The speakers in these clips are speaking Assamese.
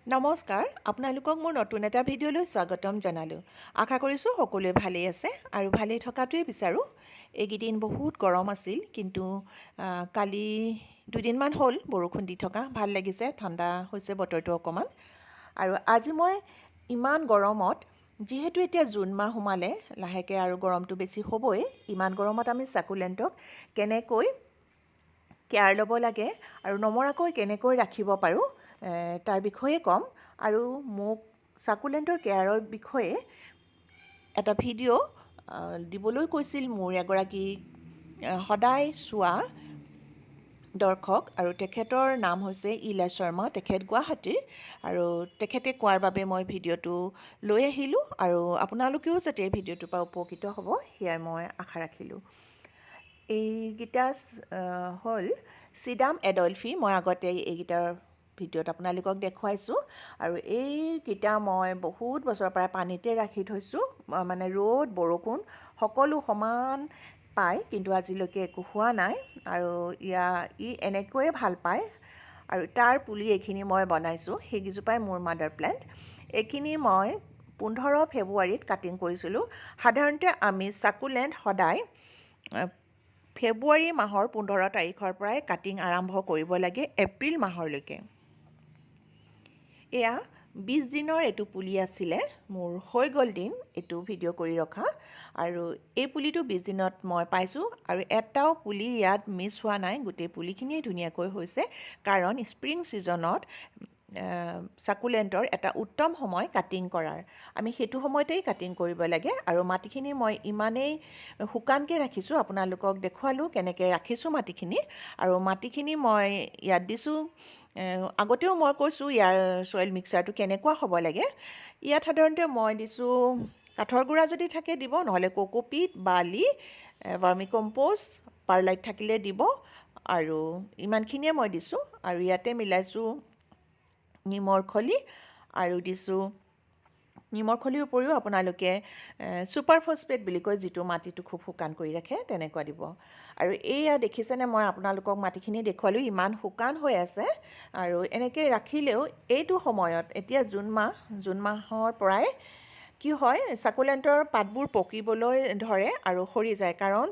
নমস্কাৰ আপোনালোকক মোৰ নতুন এটা ভিডিঅ'লৈ স্বাগতম জনালোঁ। আশা কৰিছোঁ সকলোৱে ভালেই আছে আৰু ভালেই থকাটোৱেই বিচাৰোঁ। এইকেইদিন বহুত গৰম আছিল, কিন্তু কালি দুদিনমান হ'ল বৰষুণ দি থকা ভাল লাগিছে, ঠাণ্ডা হৈছে বতৰটো অকণমান। আৰু আজি মই ইমান গৰমত, যিহেতু এতিয়া জুন মাহ সোমালে, লাহেকৈ আৰু গৰমটো বেছি হ'বই, ইমান গৰমত আমি চাকুলেণ্টক কেনেকৈ কেয়াৰ ল'ব লাগে আৰু নমৰাকৈ কেনেকৈ ৰাখিব পাৰোঁ তাৰ বিষয়ে ক'ম। আৰু মোক চাকুলেণ্টৰ কেয়াৰৰ বিষয়ে এটা ভিডিঅ' দিবলৈ কৈছিল মোৰ এগৰাকী সদায় চোৱা দৰ্শক, আৰু তেখেতৰ নাম হৈছে ইলা শৰ্মা। তেখেত গুৱাহাটীৰ, আৰু তেখেতে কোৱাৰ বাবে মই ভিডিঅ'টো লৈ আহিলোঁ, আৰু আপোনালোকেও যাতে এই ভিডিঅ'টোৰ পৰা উপকৃত হ'ব সেয়াই মই আশা ৰাখিলোঁ। এইকেইটা হ'ল চিডাম এডল্ফি। মই আগতে এইকেইটাৰ ভিডিঅ'ত আপোনালোকক দেখুৱাইছোঁ, আৰু এইকেইটা মই বহুত বছৰৰ পৰা পানীতে ৰাখি থৈছোঁ, মানে ৰ'দ বৰষুণ সকলো সমান পায়, কিন্তু আজিলৈকে একো হোৱা নাই। আৰু ই এনেকৈয়ে ভাল পায়, আৰু তাৰ পুলি এইখিনি মই বনাইছোঁ। সেইকেইজোপাই মোৰ মাদাৰ প্লেণ্ট। এইখিনি মই 15 ফেব্ৰুৱাৰীত কাটিং কৰিছিলোঁ। সাধাৰণতে আমি চাকুলেণ্ট সদায় ফেব্ৰুৱাৰী মাহৰ 15 তাৰিখৰ পৰাই কাটিং আৰম্ভ কৰিব লাগে এপ্ৰিল মাহলৈকে। এয়া 20 দিনৰ এইটো পুলি আছিলে, মোৰ হৈ গ'ল দিন এইটো ভিডিঅ' কৰি ৰখা, আৰু এই পুলিটো 20 দিনত মই পাইছোঁ, আৰু এটাও পুলি ইয়াত মিছ হোৱা নাই। গোটেই পুলিখিনিয়ে ধুনীয়াকৈ হৈছে, কাৰণ স্প্ৰিং ছিজনত চাকুলেণ্টৰ এটা উত্তম সময় কাটিং কৰাৰ। আমি সেইটো সময়তেই কাটিং কৰিব লাগে। আৰু মাটিখিনি মই ইমানেই শুকানকৈ ৰাখিছোঁ, আপোনালোকক দেখুৱালোঁ কেনেকৈ ৰাখিছোঁ মাটিখিনি। আৰু মাটিখিনি মই ইয়াত দিছোঁ, আগতেও মই কৈছোঁ ইয়াৰ ছইল মিক্সাৰটো কেনেকুৱা হ'ব লাগে। ইয়াত সাধাৰণতে মই দিছোঁ কাঠৰ গুড়া যদি থাকে দিব, নহ'লে কোকোপিট, বালি, ভাৰ্মি কম্প'ষ্ট, পাৰ্লাইট থাকিলে দিব, আৰু ইমানখিনিয়ে মই দিছোঁ। আৰু ইয়াতে মিলাইছোঁ নিমৰ খলি, আৰু দিছোঁ নিমৰ খলিৰ উপৰিও আপোনালোকে ছুপাৰ ফছফেট বুলি কয়, যিটো মাটিটো খুব শুকান কৰি ৰাখে, তেনেকুৱা দিব। আৰু এইয়া দেখিছেনে, মই আপোনালোকক মাটিখিনি দেখুৱালোঁ, ইমান শুকান হৈ আছে। আৰু এনেকৈ ৰাখিলেও এইটো সময়ত, এতিয়া জুন মাহৰ পৰাই কি হয়, চাকুলেণ্টৰ পাতবোৰ পকিবলৈ ধৰে আৰু সৰি যায়, কাৰণ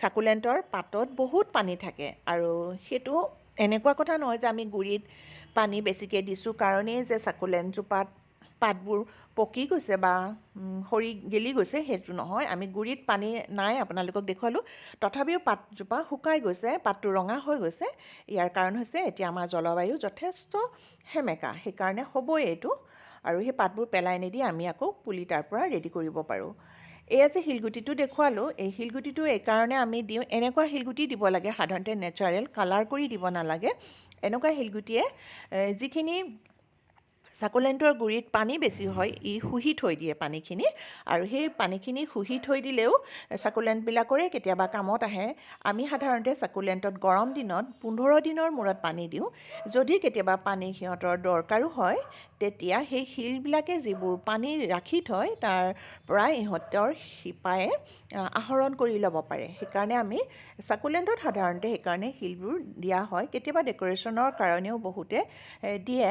চাকুলেণ্টৰ পাতত বহুত পানী থাকে। আৰু সেইটো এনেকুৱা কথা নহয় যে আমি গুৰিত পানী বেছিকৈ দিছোঁ কাৰণেই যে চাকুলেণ্টজোপাত পাতবোৰ পকি গৈছে বা সৰি গেলি গৈছে, সেইটো নহয়। আমি গুৰিত পানী নাই, আপোনালোকক দেখুৱালোঁ, তথাপিও পাতজোপা শুকাই গৈছে, পাতটো ৰঙা হৈ গৈছে। ইয়াৰ কাৰণ হৈছে এতিয়া আমাৰ জলবায়ু যথেষ্ট সেমেকা, সেইকাৰণে হ'বই এইটো। আৰু সেই পাতবোৰ পেলাই নিদি আমি আকৌ পুলি তাৰ পৰা ৰেডি কৰিব পাৰোঁ। এয়া যে শিলগুটিটো দেখুৱালোঁ, এই শিলগুটিটো এইকাৰণে আমি দিওঁ, এনেকুৱা শিলগুটি দিব লাগে সাধাৰণতে, নেচাৰেল, কালাৰ কৰি দিব নালাগে। এনেকুৱা শিলগুটিয়ে যিখিনি চাকুলেণ্টৰ গুৰিত পানী বেছি হয়, ই শুহি থৈ দিয়ে পানীখিনি, আৰু সেই পানীখিনি শুহি থৈ দিলেও চাকুলেণ্টবিলাকৰে কেতিয়াবা কামত আহে। আমি সাধাৰণতে চাকুলেণ্টত গৰম দিনত 15 দিনৰ মূৰত পানী দিওঁ। যদি কেতিয়াবা পানী সিহঁতৰ দৰকাৰো হয়, তেতিয়া সেই শিলবিলাকে যিবোৰ পানী ৰাখি থয়, তাৰ পৰাই ইহঁতৰ শিপাই আহৰণ কৰি ল'ব পাৰে। সেইকাৰণে আমি চাকুলেণ্টত সাধাৰণতে সেইকাৰণে শিলবোৰ দিয়া হয়। কেতিয়াবা ডেক'ৰেশ্যনৰ কাৰণেও বহুতে দিয়ে,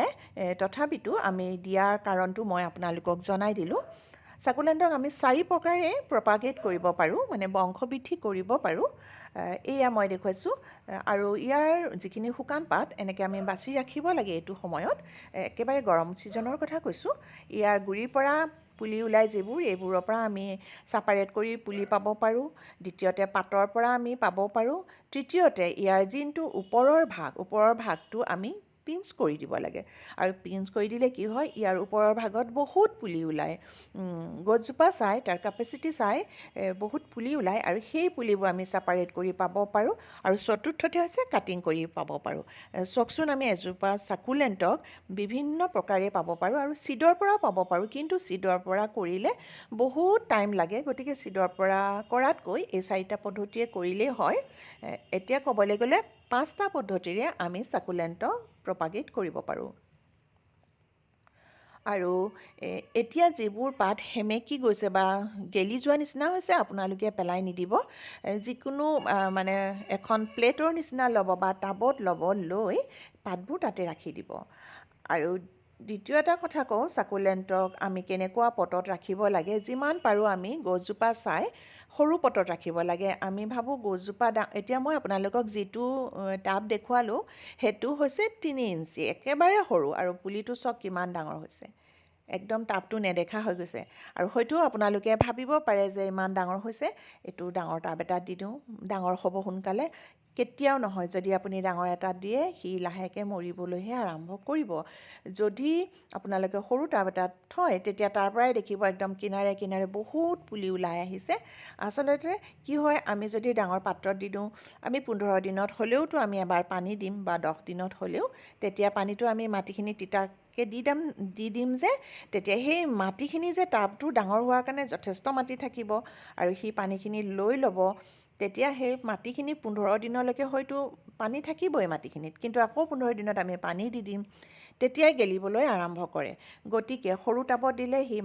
তথাপিতো আমি দিয়াৰ কাৰণটো মই আপোনালোকক জনাই দিলোঁ। চাকুলেণ্টক আমি 4 প্ৰকাৰে প্ৰপাগেট কৰিব পাৰোঁ, মানে বংশবৃদ্ধি কৰিব পাৰোঁ। এয়া মই দেখুৱাইছোঁ। আৰু ইয়াৰ যিখিনি শুকান পাত এনেকৈ আমি বাছি ৰাখিব লাগে এইটো সময়ত, একেবাৰে গৰম ছিজনৰ কথা কৈছোঁ। ইয়াৰ গুৰিৰ পৰা পুলি ওলাই যিবোৰ, এইবোৰৰ পৰা আমি ছাপাৰেট কৰি পুলি পাব পাৰোঁ। দ্বিতীয়তে পাতৰ পৰা আমি পাব পাৰোঁ। তৃতীয়তে ইয়াৰ যোনটো ওপৰৰ ভাগটো আমি পিঞ্চ কৰি দিব লাগে, আৰু পিঞ্চ কৰি দিলে কি হয়, ইয়াৰ ওপৰৰ ভাগত বহুত পুলি ওলায়। গছজোপা চাই, তাৰ কেপাচিটি চাই বহুত পুলি ওলায়, আৰু সেই পুলিবোৰ আমি ছাপাৰেট কৰি পাব পাৰোঁ। আৰু চতুৰ্থতে হৈছে কাটিং কৰি পাব পাৰোঁ। চাওকচোন, আমি এজোপা চাকুলেণ্টক বিভিন্ন প্ৰকাৰে পাব পাৰোঁ, আৰু চিডৰ পৰাও পাব পাৰোঁ, কিন্তু চিডৰ পৰা কৰিলে বহুত টাইম লাগে। গতিকে চিডৰ পৰা কৰাতকৈ এই 4টা পদ্ধতিৰে কৰিলেই হয়। এতিয়া ক'বলৈ গ'লে 5টা পদ্ধতিৰে আমি চাকুলেণ্টক প্ৰপাগেট কৰিব পাৰোঁ। আৰু এতিয়া যিবোৰ পাত সেমেকি গৈছে বা গেলি যোৱা নিচিনা হৈছে আপোনালোকে পেলাই নিদিব। যিকোনো মানে এখন প্লেটৰ নিচিনা ল'ব বা টাবত ল'ব, লৈ পাতবোৰ তাতে ৰাখি দিব। আৰু দ্বিতীয় এটা কথা কওঁ, চাকুলেণ্টক আমি কেনেকুৱা পটত ৰাখিব লাগে। যিমান পাৰোঁ আমি গছজোপা চাই সৰু পটত ৰাখিব লাগে। আমি ভাবোঁ গছজোপা এতিয়া মই আপোনালোকক যিটো টাব দেখুৱালোঁ সেইটো হৈছে 3 ইঞ্চি, একেবাৰে সৰু, আৰু পুলিটো চাওক কিমান ডাঙৰ হৈছে। একদম টাবটো নেদেখা হৈ গৈছে। আৰু হয়তো আপোনালোকে ভাবিব পাৰে যে ইমান ডাঙৰ হৈছে, এইটো ডাঙৰ টাব এটা দি দিওঁ, ডাঙৰ হ'ব সোনকালে। কেতিয়াও নহয়। যদি আপুনি ডাঙৰ এটা দিয়ে, সি লাহেকৈ মৰিবলৈহে আৰম্ভ কৰিব। যদি আপোনালোকে সৰু টাব এটাত থয়, তেতিয়া তাৰ পৰাই দেখিব একদম কিনাৰে কিনাৰে বহুত পুলি ওলাই আহিছে। আচলতে কি হয়, আমি যদি ডাঙৰ পাত্ৰত দি দিওঁ, আমি 15 দিনত হ'লেওতো আমি এবাৰ পানী দিম, বা 10 দিনত হ'লেও, তেতিয়া পানীটো আমি মাটিখিনি তিতাকৈ দি দিম যে, তেতিয়া সেই মাটিখিনি যে টাবটো ডাঙৰ হোৱাৰ কাৰণে যথেষ্ট মাটি থাকিব, আৰু সি পানীখিনি লৈ ল'ব। তেতিয়া সেই মাটিখিনি 15 দিনলৈকে হয়তো পানী থাকিবই মাটিখিনিত, কিন্তু আকৌ 15 দিনত আমি পানী দি দিম, তেতিয়াই গেলিবলৈ আৰম্ভ কৰে। গতিকে সৰু টাবত দিলে সি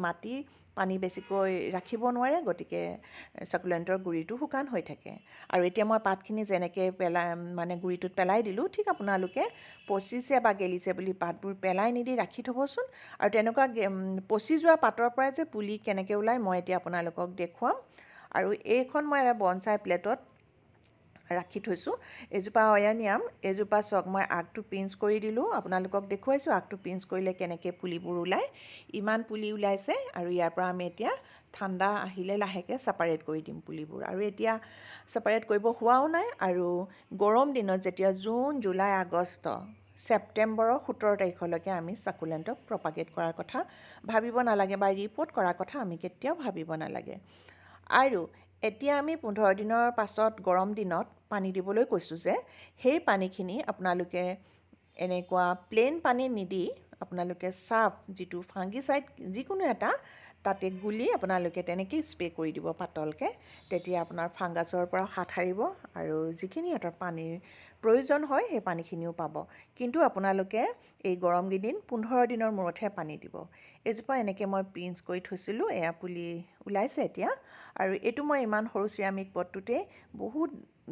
পানী বেছিকৈ ৰাখিব নোৱাৰে, গতিকে চাকুলেণ্টৰ গুৰিটো শুকান হৈ থাকে। আৰু এতিয়া মই পাতখিনি যেনেকৈ মানে গুৰিটোত পেলাই দিলোঁ, ঠিক আপোনালোকে পচিছে বা গেলিছে বুলি পাতবোৰ পেলাই নিদি ৰাখি থ'বচোন। আৰু তেনেকুৱা পচি যোৱা পাতৰ পৰাই যে পুলি কেনেকৈ ওলায়, মই এতিয়া আপোনালোকক দেখুৱাম। আৰু এইখন মই এটা বনচাই প্লেটত ৰাখি থৈছোঁ। এজোপা অয়ানিয়াম, এজোপা চাওক মই আগটো পিঞ্চ কৰি দিলোঁ, আপোনালোকক দেখুৱাইছোঁ আগটো পিঞ্চ কৰিলে কেনেকৈ পুলিবোৰ ওলায়। ইমান পুলি ওলাইছে, আৰু ইয়াৰ পৰা আমি এতিয়া ঠাণ্ডা আহিলে লাহেকৈ ছেপাৰেট কৰি দিম পুলিবোৰ। আৰু এতিয়া ছেপাৰেট কৰিব হোৱাও নাই। আৰু গৰম দিনত যেতিয়া জুন, জুলাই, আগষ্ট, ছেপ্টেম্বৰৰ 17 তাৰিখলৈকে আমি চাকুলেণ্টক প্ৰপাগেট কৰাৰ কথা ভাবিব নালাগে, বা ৰিপৰ্ট কৰাৰ কথা আমি কেতিয়াও ভাবিব নালাগে। আৰু এতিয়া আমি 15 দিনৰ পাছত গৰম দিনত পানী দিবলৈ কৈছোঁ যে, সেই পানীখিনি আপোনালোকে এনেকুৱা প্লেইন পানী নিদি আপোনালোকে চাৰ্ফ, যিটো ফাংগিচাইড যিকোনো এটা, তাতে গুলি আপোনালোকে তেনেকেই স্প্ৰে কৰি দিব পাতলকৈ। তেতিয়া আপোনাৰ ফাংগাছৰ পৰা হাত সাৰিব, আৰু যিখিনি সিহঁতৰ পানীৰ প্ৰয়োজন হয় সেই পানীখিনিও পাব। কিন্তু আপোনালোকে এই গৰম কেইদিন 15 দিনৰ মূৰতহে পানী দিব। এজোপা এনেকৈ মই পিঞ্চ কৰি থৈছিলোঁ, এয়া পুলি ওলাইছে এতিয়া। আৰু এইটো মই ইমান সৰু চিৰামিক পটটোতে বহুত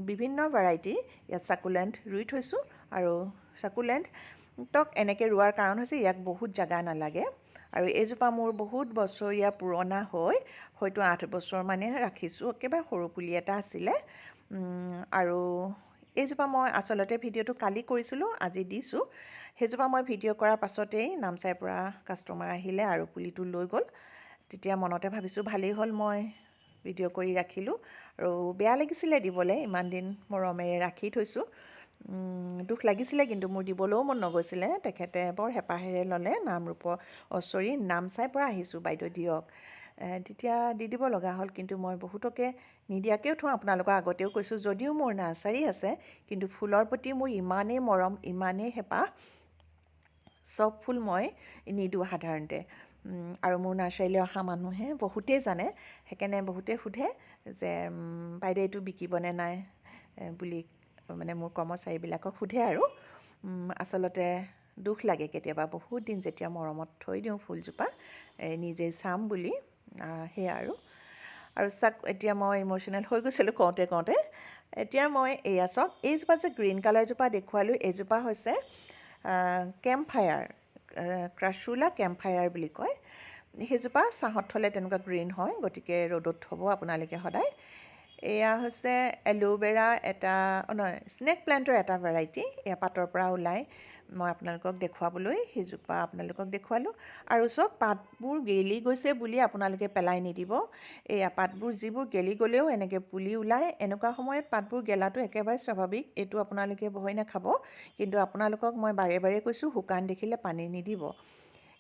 বিভিন্ন ভেৰাইটি ইয়াত চাকুলেণ্ট ৰুই থৈছোঁ। আৰু চাকুলেণ্টক এনেকৈ ৰোৱাৰ কাৰণ হৈছে, ইয়াক বহুত জেগা নালাগে। আৰু এইজোপা মোৰ বহুত বছৰীয়া পুৰণা হৈ, হয়তো 8 বছৰ মানে ৰাখিছোঁ, একেবাৰে সৰু পুলি এটা আছিলে। আৰু এইজোপা মই আচলতে ভিডিঅ'টো কালি কৰিছিলোঁ, আজি দিছোঁ। সেইজোপা মই ভিডিঅ' কৰাৰ পাছতেই নামচাইৰ পৰা কাষ্টমাৰ আহিলে আৰু পুলিটো লৈ গ'ল। তেতিয়া মনতে ভাবিছোঁ ভালেই হ'ল মই ভিডিঅ' কৰি ৰাখিলোঁ, আৰু বেয়া লাগিছিলে দিবলৈ, ইমান দিন মৰমেৰে ৰাখি থৈছোঁ। দুখ লাগিছিলে, কিন্তু মোৰ দিবলৈও মন নগৈছিলে। তেখেতে বৰ হেঁপাহেৰে ল'লে, নামচাইৰ পৰা আহিছোঁ বাইদেউ দিয়ক। তেতিয়া দি দিব লগা হ'ল, কিন্তু মই বহুতকে নিদিয়াকৈও থওঁ। আপোনালোকৰ আগতেও কৈছোঁ, যদিও মোৰ নাৰ্চাৰী আছে, কিন্তু ফুলৰ প্ৰতি মোৰ ইমানেই মৰম, ইমানেই হেঁপাহ, চব ফুল মই নিদিওঁ সাধাৰণতে। আৰু মোৰ নাৰ্চাৰীলৈ অহা মানুহে বহুতেই জানে, সেইকাৰণে বহুতে সোধে যে বাইদেউ এইটো বিকিবনে নাই বুলি, মানে মোৰ কৰ্মচাৰীবিলাকক সোধে। আৰু আচলতে দুখ লাগে কেতিয়াবা, বহুত দিন যেতিয়া মৰমত থৈ দিওঁ ফুলজোপা, নিজেই চাম বুলি, সেয়া আৰু এতিয়া মই ইম'চনেল হৈ গৈছিলোঁ কওঁতে। এতিয়া মই এয়া চাওক, এইজোপা যে গ্ৰীণ কালাৰজোপা দেখুৱালোঁ, এইজোপা হৈছে কেম্পফায়াৰ, ক্ৰাছুলা কেম্পফায়াৰ বুলি কয়। সেইজোপা ছাঁহত থ'লে তেনেকুৱা গ্ৰীণ হয়, গতিকে ৰ'দত থ'ব আপোনালোকে সদায়। এয়া হৈছে এল'ভেৰা, এটা নহয়, স্নেক প্লেণ্টৰ এটা ভেৰাইটি, এয়া পাতৰ পৰা ওলাই। মই আপোনালোকক দেখুৱাবলৈ সেইজোপা আপোনালোকক দেখুৱালোঁ। আৰু চাওক, পাতবোৰ গেলি গৈছে বুলি আপোনালোকে পেলাই নিদিব। এয়া পাতবোৰ যিবোৰ গেলি গ'লেও এনেকৈ পুলি ওলায়, এনেকুৱা সময়ত পাতবোৰ গেলাটো একেবাৰে স্বাভাৱিক, এইটো আপোনালোকে ভয় নাখাব। কিন্তু আপোনালোকক মই বাৰে বাৰে কৈছোঁ, শুকান দেখিলে পানী নিদিব।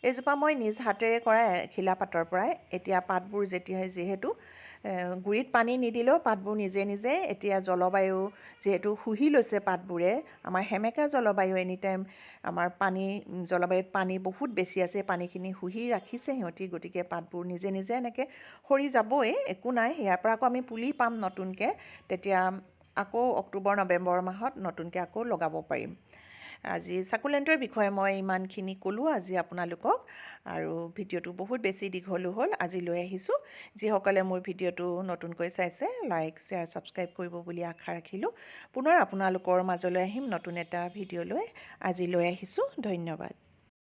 এইজোপা মই নিজ হাতেৰে কৰা এখিলা পাতৰ পৰাই। এতিয়া পাতবোৰ যিহেতু গুৰিত পানী নিদিলেও পাতবোৰ নিজে নিজে, এতিয়া জলবায়ু যিহেতু শুহি লৈছে পাতবোৰে, আমাৰ সেমেকা জলবায়ু, এনিটাইম আমাৰ জলবায়ুত পানী বহুত বেছি আছে, পানীখিনি শুহি ৰাখিছে সিহঁতি, গতিকে পাতবোৰ নিজে নিজে এনেকৈ সৰি যাবই, একো নাই। ইয়াৰ পৰা আকৌ আমি পুলি পাম নতুনকৈ, তেতিয়া আকৌ অক্টোবৰ নৱেম্বৰ মাহত নতুনকৈ আকৌ লগাব পাৰিম। আজি সাকুলেণ্টৰ বিষয়ে মই ইমানখিনি ক'লোঁ আজি আপোনালোকক আৰু ভিডিঅ'টো বহুত বেছি দীঘলো হ'ল আজি লৈ আহিছোঁ যিসকলে মোৰ ভিডিঅ'টো নতুনকৈ চাইছে লাইক শ্বেয়াৰ ছাবস্ক্ৰাইব কৰিব বুলি আশা ৰাখিলোঁ পুনৰ আপোনালোকৰ মাজলৈ আহিম নতুন এটা ভিডিঅ' লৈ আজি লৈ আহিছোঁ ধন্যবাদ